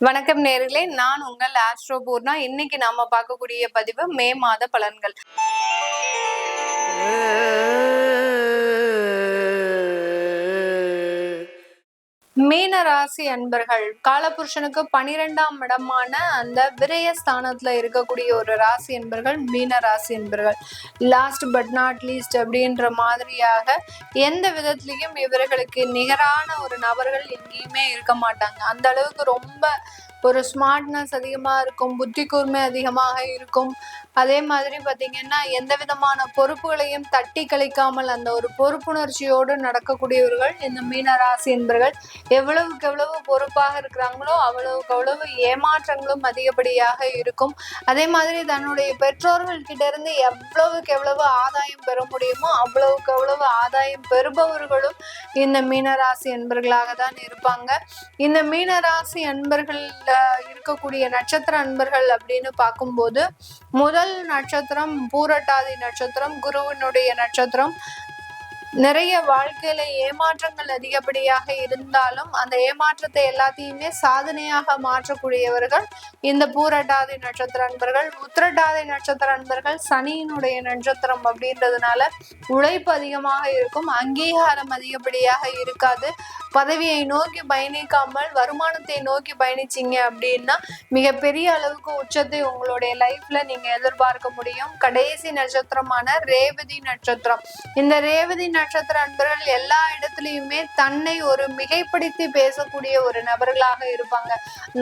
வணக்கம் நேர்களே, நான் உங்கள் ஆஸ்ட்ரோ பூர்ணா. இன்னைக்கு நாம பார்க்கக்கூடிய பதிவு மே மாத பலன்கள். மீன ராசி அன்பர்கள், காலபுருஷனுக்கு 12ஆம் இடமான அந்த விரயஸ்தானத்துல இருக்கக்கூடிய ஒரு ராசி என்பர்கள் மீன ராசி என்பர்கள். லாஸ்ட் பட் நாட் லீஸ்ட் அப்படின்ற மாதிரியாக எந்த விதத்திலையும் இவர்களுக்கு நிகரான ஒரு நபர்கள் எங்கேயுமே இருக்க மாட்டாங்க. அந்த அளவுக்கு ரொம்ப ஒரு ஸ்மார்ட்னஸ் அதிகமாக இருக்கும், புத்தி கூர்மை அதிகமாக இருக்கும். அதே மாதிரி பார்த்தீங்கன்னா எந்த விதமான பொறுப்புகளையும் தட்டி கழிக்காமல் அந்த ஒரு பொறுப்புணர்ச்சியோடு நடக்கக்கூடியவர்கள் இந்த மீன ராசி என்பர்கள். எவ்வளவுக்கு எவ்வளவு பொறுப்பாக இருக்கிறாங்களோ அவ்வளவுக்கு அவ்வளவு ஏமாற்றங்களும் அதிகப்படியாக இருக்கும். அதே மாதிரி தன்னுடைய பெற்றோர்கள் கிட்ட இருந்து எவ்வளவுக்கு எவ்வளவு ஆதாயம் பெற முடியுமோ அவ்வளவுக்கு அவ்வளவு ஆதாயம் பெறுபவர்களும் இந்த மீனராசி அன்பர்களாக தான் இருப்பாங்க. இந்த மீனராசி அன்பர்கள் இருக்கக்கூடிய நட்சத்திர அன்பர்கள் அப்படின்னு பார்க்கும்போது, முதல் நட்சத்திரம் பூரட்டாதி நட்சத்திரம், குருவினுடைய நட்சத்திரம். நிறைய வாழ்க்கையில ஏமாற்றங்கள் அதிகப்படியாக இருந்தாலும் அந்த ஏமாற்றத்தை எல்லாத்தையுமே சாதனையாக மாற்றக்கூடியவர்கள் இந்த பூரட்டாதி நட்சத்திர அன்பர்கள். உத்திரட்டாதி நட்சத்திர அன்பர்கள் சனியினுடைய நட்சத்திரம் அப்படின்றதுனால உழைப்பு அதிகமாக இருக்கும், அங்கீகாரம் அதிகப்படியாக இருக்காது. பதவியை நோக்கி பயணிக்காமல் வருமானத்தை நோக்கி பயணிச்சிங்க அப்படின்னா மிகப்பெரிய அளவுக்கு உச்சத்தை உங்களுடைய லைஃப்ல நீங்க எதிர்பார்க்க முடியும். கடைசி நட்சத்திரமான ரேவதி நட்சத்திரம். இந்த ரேவதி நட்சத்திர அன்பர்கள் எல்லா இடத்துலயுமே தன்னை ஒரு மிகைப்படுத்தி பேசக்கூடிய ஒரு நபர்களாக இருப்பாங்க.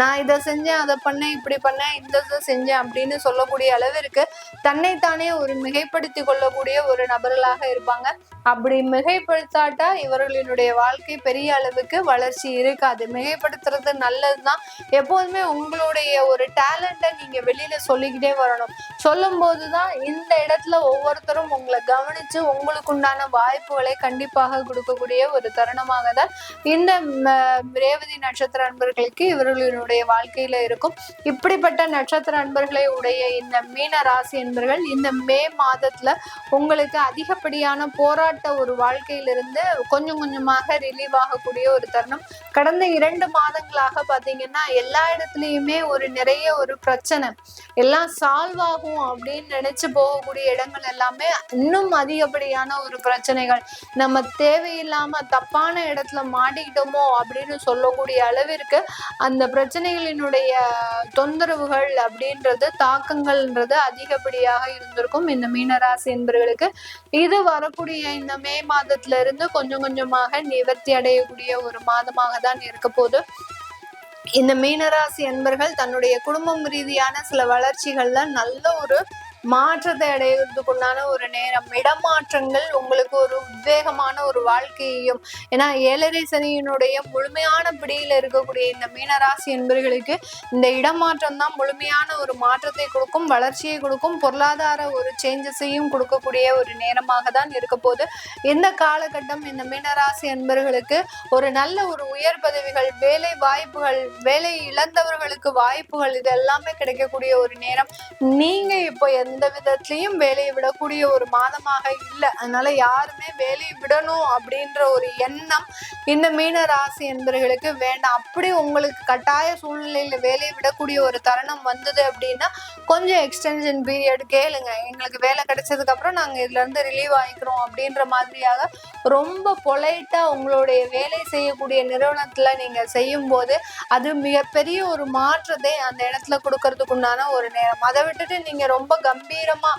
நான் இதை செஞ்சேன், அதை பண்ணேன், இப்படி பண்ணேன், இந்த இதை செஞ்சேன் அப்படின்னு சொல்லக்கூடிய அளவிற்கு தன்னைத்தானே ஒரு மிகைப்படுத்தி கொள்ளக்கூடிய ஒரு நபர்களாக இருப்பாங்க. அப்படி மிகைப்படுத்தாட்டா இவர்களினுடைய வாழ்க்கை பெரிய அளவுக்கு வளர்ச்சி இருக்காது. மிகைப்படுத்துறது நல்லதுதான். எப்போதுமே உங்களுடைய ஒரு டேலண்ட்டை நீங்க வெளியில சொல்லிக்கிட்டே வரணும். சொல்லும் போதுதான் இந்த இடத்துல ஒவ்வொருத்தரும் உங்களை கவனிச்சு உங்களுக்கு உண்டான வாய்ப்புகளை கண்டிப்பாக கொடுக்கக்கூடிய ஒரு தருணமாக தான் இந்த ரேவதி நட்சத்திர அன்பர்களுக்கு இவர்களினுடைய வாழ்க்கையில இருக்கும். இப்படிப்பட்ட நட்சத்திர அன்பர்களை உடைய இந்த மீன ராசி அன்பர்கள் இந்த மே மாதத்துல உங்களுக்கு அதிகப்படியான போராட்ட ஒரு வாழ்க்கையிலிருந்து கொஞ்சம் கொஞ்சமாக ரிலீவ் ஆகக்கூடிய ஒரு தருணம். கடந்த 2 மாதங்களாக பாத்தீங்கன்னா எல்லா இடத்துலயுமே ஒரு நிறைய ஒரு பிரச்சனை எல்லாம் சால்வ் ஆகும் அப்படின்னு நினைச்சு போகக்கூடிய இடங்கள் எல்லாமே இன்னும் அதிகப்படியான ஒரு பிரச்சனைகள். நம்ம தேவையில்லாம தப்பான இடத்துல மாட்டிக்கிட்டோமோ அப்படின்னு சொல்லக்கூடிய அளவிற்கு அந்த பிரச்சனைகளினுடைய தொந்தரவுகள் அப்படின்றது தாக்கங்கள்ன்றது அதிகப்படியாக இருந்திருக்கும் இந்த மீனராசி என்பவர்களுக்கு. இது வரக்கூடிய இந்த மே மாதத்துல இருந்து கொஞ்சம் கொஞ்சமாக நிவர்த்தி அடையக்கூடிய ஒரு மாதமாக தான் இருக்க போது. இந்த மீனராசி அன்பர்கள் தன்னுடைய குடும்பம் ரீதியான சில வளர்ச்சிகள்ல நல்ல ஒரு மாற்றத்தை அடைவதற்குண்டான ஒரு நேரம். இடமாற்றங்கள் உங்களுக்கு ஒரு உத்வேகமான ஒரு வாழ்க்கையையும், ஏன்னா 7.5 சனியினுடைய முழுமையான பிடியில இருக்கக்கூடிய இந்த மீனராசி என்பவர்களுக்கு இந்த இடமாற்றம் தான் முழுமையான ஒரு மாற்றத்தை கொடுக்கும், வளர்ச்சியை கொடுக்கும், பொருளாதார ஒரு சேஞ்சஸையும் கொடுக்கக்கூடிய ஒரு நேரமாக தான் இருக்க போது. இந்த காலகட்டம் இந்த மீனராசி என்பவர்களுக்கு ஒரு நல்ல ஒரு உயர் பதவிகள், வேலை வாய்ப்புகள், வேலை இழந்தவர்களுக்கு வாய்ப்புகள், இது எல்லாமே கிடைக்கக்கூடிய ஒரு நேரம். நீங்க இப்போ எந்த விதத்திலையும் வேலையை விடக்கூடிய ஒரு மாதமாக இல்லை. அதனால யாருமே வேலையை விடணும் அப்படின்ற ஒரு எண்ணம் இந்த மீன ராசி என்பவர்களுக்கு வேண்டாம். அப்படி உங்களுக்கு கட்டாய சூழ்நிலையில வேலையை விடக்கூடிய ஒரு தருணம் வந்தது அப்படின்னா கொஞ்சம் எக்ஸ்டென்ஷன் பீரியட் கேளுங்க. எங்களுக்கு வேலை கிடைச்சதுக்கு அப்புறம் நாங்க இதுல இருந்து ரிலீவ் ஆகிக்கிறோம் அப்படின்ற மாதிரியாக ரொம்ப பொலைட்டா உங்களுடைய வேலை செய்யக்கூடிய நிறுவனத்துல நீங்க செய்யும் போது அது மிகப்பெரிய ஒரு மாற்றத்தை அந்த இடத்துல கொடுக்கறதுக்கு உண்டான ஒரு நேரம். அதை விட்டுட்டு நீங்க ரொம்ப கம்பீரமா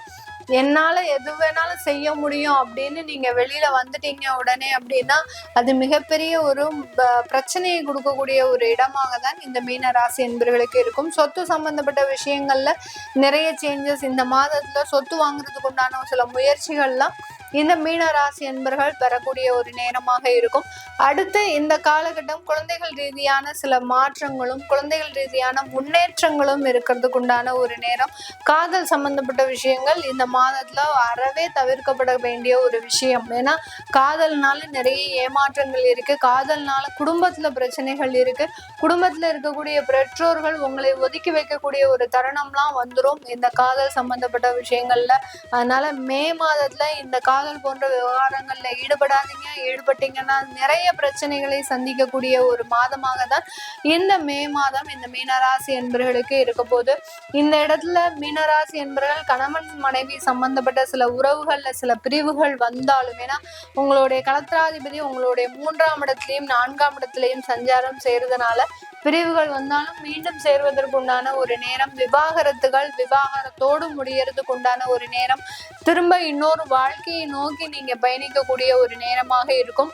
என்னால எது வேணாலும் செய்ய முடியும் அப்படின்னு நீங்க வெளியில வந்துட்டீங்க உடனே அப்படின்னா அது மிகப்பெரிய ஒரு பிரச்சனையை கொடுக்கக்கூடிய ஒரு இடமாக தான் இந்த மீன ராசி என்பவர்களுக்கு இருக்கும். சொத்து சம்பந்தப்பட்ட விஷயங்கள்ல நிறைய சேஞ்சஸ் இந்த மாதத்துல சொத்து வாங்குறதுக்கு உண்டான சில முயற்சிகள்லாம் இந்த மீன ராசி என்பர்கள் பெறக்கூடிய ஒரு நேரமாக இருக்கும். அடுத்து இந்த காலகட்டம் குழந்தைகள் ரீதியான சில மாற்றங்களும் குழந்தைகள் ரீதியான முன்னேற்றங்களும் இருக்கிறதுக்கு உண்டான ஒரு நேரம். காதல் சம்பந்தப்பட்ட விஷயங்கள் இந்த மாதத்துல அறவே தவிர்க்கப்பட வேண்டிய ஒரு விஷயம். ஏன்னா காதல்னால நிறைய ஏமாற்றங்கள் இருக்கு, காதல்னால குடும்பத்துல பிரச்சனைகள் இருக்கு, குடும்பத்துல இருக்கக்கூடிய பெற்றோர்கள் உங்களை ஒதுக்கி வைக்கக்கூடிய ஒரு தருணம்லாம் வந்துடும் இந்த காதல் சம்பந்தப்பட்ட விஷயங்கள்ல. அதனால மே மாதத்துல இந்த காதல் போன்ற விவகாரங்கள்ல ஈடுபடாதீங்க. ஈடுபட்டீங்கன்னா நிறைய பிரச்சனைகளை சந்திக்கக்கூடிய ஒரு மாதமாக தான் இந்த மே மாதம் இந்த மீனராசி என்பர்களுக்கு இருக்க போது. இந்த இடத்துல மீனராசி என்பர்கள் கணவன் மனைவி சம்பந்தப்பட்ட சில உறவுகள்ல சில பிரிவுகள் வந்தாலும், ஏன்னா உங்களுடைய களத்திராதிபதி உங்களுடைய 3ஆம் இடத்திலையும் 4ஆம் இடத்திலையும் சஞ்சாரம் செய்யறதுனால பிரிவுகள் வந்தாலும் மீண்டும் சேர்வதற்கு உண்டான ஒரு நேரம், விவாகரத்தோடு முடியறதுக்கு உண்டான ஒரு நேரம், திரும்ப இன்னொரு வாழ்க்கையை நோக்கி நீங்க பயணிக்கக்கூடிய ஒரு நேரமாக இருக்கும்.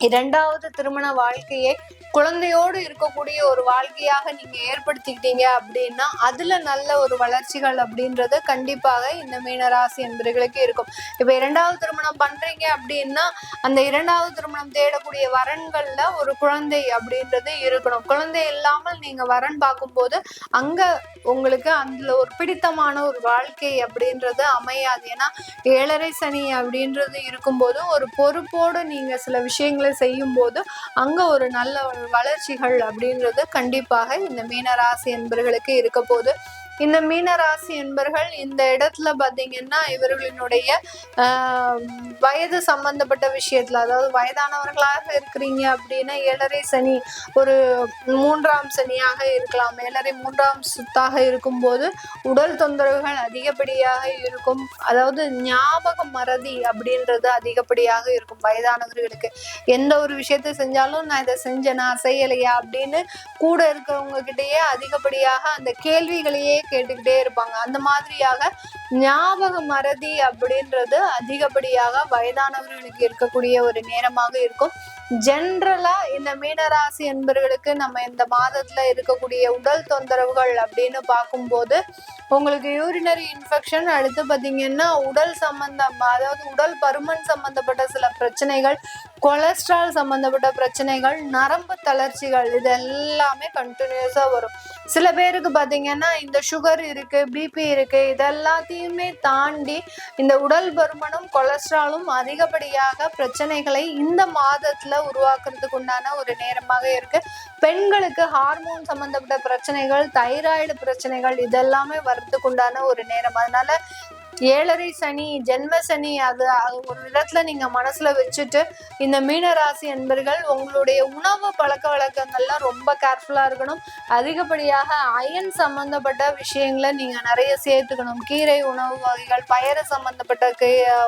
2வது திருமண வாழ்க்கையை குழந்தையோடு இருக்கக்கூடிய ஒரு வாழ்க்கையாக நீங்க ஏற்படுத்திக்கிட்டீங்க அப்படின்னா அதுல நல்ல ஒரு வளர்ச்சிகள் அப்படின்றது கண்டிப்பாக இந்த மீனராசி என்பர்களுக்கு இருக்கும். இப்ப 2வது திருமணம் பண்றீங்க அப்படின்னா அந்த 2வது திருமணம் தேடக்கூடிய வரன்கள்ல ஒரு குழந்தை அப்படின்றது இருக்கணும். குழந்தை இல்லாமல் நீங்க வரன் பார்க்கும்போது அங்க உங்களுக்கு அதுல ஒரு பிடித்தமான ஒரு வாழ்க்கை அப்படின்றது அமையாது. ஏன்னா 7.5 சனி அப்படின்றது இருக்கும்போது ஒரு பொறுப்போடு நீங்க சில விஷயங்களை செய்யும் போது அங்க ஒரு நல்ல வளர்ச்சிகள் அப்படின்றது கண்டிப்பாக இந்த மீனராசி என்பர்களுக்கு இருக்க போது. இந்த மீனராசி என்பர்கள் இந்த இடத்துல பாத்தீங்கன்னா இவர்களினுடைய வயது சம்பந்தப்பட்ட விஷயத்துல, அதாவது வயதானவர்களாக இருக்கிறீங்க அப்படின்னா 7.5 சனி ஒரு 3ஆம் சனியாக இருக்கலாம். 3ஆம் சுத்தாக இருக்கும்போது உடல் தொந்தரவுகள் அதிகப்படியாக இருக்கும். அதாவது ஞாபக மறதி அப்படின்றது அதிகப்படியாக இருக்கும். வயதானவர்களுக்கு எந்த ஒரு விஷயத்தை செஞ்சாலும் நான் இதை செஞ்சேனா செய்யலையா அப்படின்னு கூட இருக்கிறவங்க கிட்டயே அதிகப்படியாக அந்த கேள்விகளையே கேட்டுக்கிட்டே இருப்பாங்க. அந்த மாதிரியாக ஞாபக மறதி அப்படின்றது அதிகப்படியாக வயதானவர்களுக்கு இருக்கக்கூடிய ஒரு நேரமாக இருக்கும். ஜென்ரலா இந்த மீனராசி என்பவர்களுக்கு நம்ம இந்த மாதத்துல இருக்கக்கூடிய உடல் தொந்தரவுகள் அப்படின்னு பார்க்கும்போது உங்களுக்கு யூரினரி இன்ஃபெக்ஷன், அடுத்து பார்த்தீங்கன்னா உடல் சம்பந்தம், அதாவது உடல் பருமன் சம்பந்தப்பட்ட சில பிரச்சனைகள், கொலஸ்ட்ரால் சம்பந்தப்பட்ட பிரச்சனைகள், நரம்பு தளர்ச்சிகள், இது எல்லாமே கண்டினியூஸா வரும். சில பேருக்கு பார்த்தீங்கன்னா இந்த சுகர் இருக்கு, பிபி இருக்கு, இதெல்லாத்தையுமே தாண்டி இந்த உடல் பருமனும் கொலஸ்ட்ராலும் அதிகப்படியாக பிரச்சனைகளை இந்த மாதத்துல உருவாக்குறதுக்கு உண்டான ஒரு நேரமாக இருக்கு. பெண்களுக்கு ஹார்மோன் சம்பந்தப்பட்ட பிரச்சனைகள், தைராய்டு பிரச்சனைகள், இதெல்லாமே வரதுக்கு உண்டான ஒரு நேரம். அதனால 7.5 சனி, ஜென்ம சனி, அது ஒரு இடத்துல நீங்க மனசுல வச்சுட்டு இந்த மீனராசி என்பர்கள் உங்களுடைய உணவு பழக்க வழக்கங்கள்லாம் ரொம்ப கேர்ஃபுல்லா இருக்கணும். அதிகப்படியாக அயன் சம்பந்தப்பட்ட விஷயங்களை நீங்க நிறைய சேர்த்துக்கணும். கீரை உணவு வகைகள், பயறு சம்பந்தப்பட்ட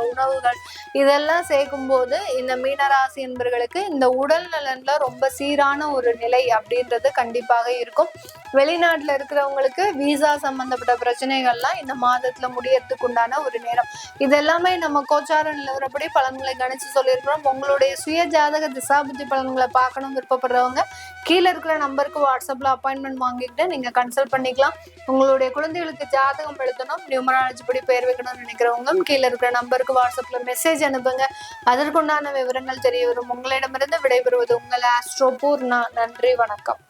உணவுகள், இதெல்லாம் சேர்க்கும் போது இந்த மீனராசி என்பர்களுக்கு இந்த உடல் நலன்ல ரொம்ப சீரான ஒரு நிலை அப்படின்றது கண்டிப்பாக இருக்கும். வெளிநாட்டுல இருக்கிறவங்களுக்கு விசா சம்பந்தப்பட்ட பிரச்சனைகள்லாம் இந்த மாதத்துல முடியறதுக்கு உண்டான ஒரு நேரம். இது எல்லாமே நம்ம கோச்சார நிலவரப்படி பலன்களை கணிச்சு சொல்லியிருக்கிறோம். உங்களுடைய சுய ஜாதக திசாபுத்தி பலன்களை பார்க்கணும் விருப்பப்படுறவங்க கீழே இருக்கிற நம்பருக்கு வாட்ஸ்அப்ல அப்பாயின்மெண்ட் வாங்கிக்கிட்டு நீங்க கன்சல்ட் பண்ணிக்கலாம். உங்களுடைய குழந்தைகளுக்கு ஜாதகம் எழுதணும், நியூமராலஜி படி பெயர் வைக்கணும்னு நினைக்கிறவங்க கீழே இருக்கிற நம்பருக்கு வாட்ஸ்அப்ல மெசேஜ் அனுப்புங்க. அதற்குண்டான விவரங்கள் தெரிய வரும். உங்களிடமிருந்து விடைபெறுவது உங்கள் ஆஸ்ட்ரோ பூர்ணா. நன்றி, வணக்கம்.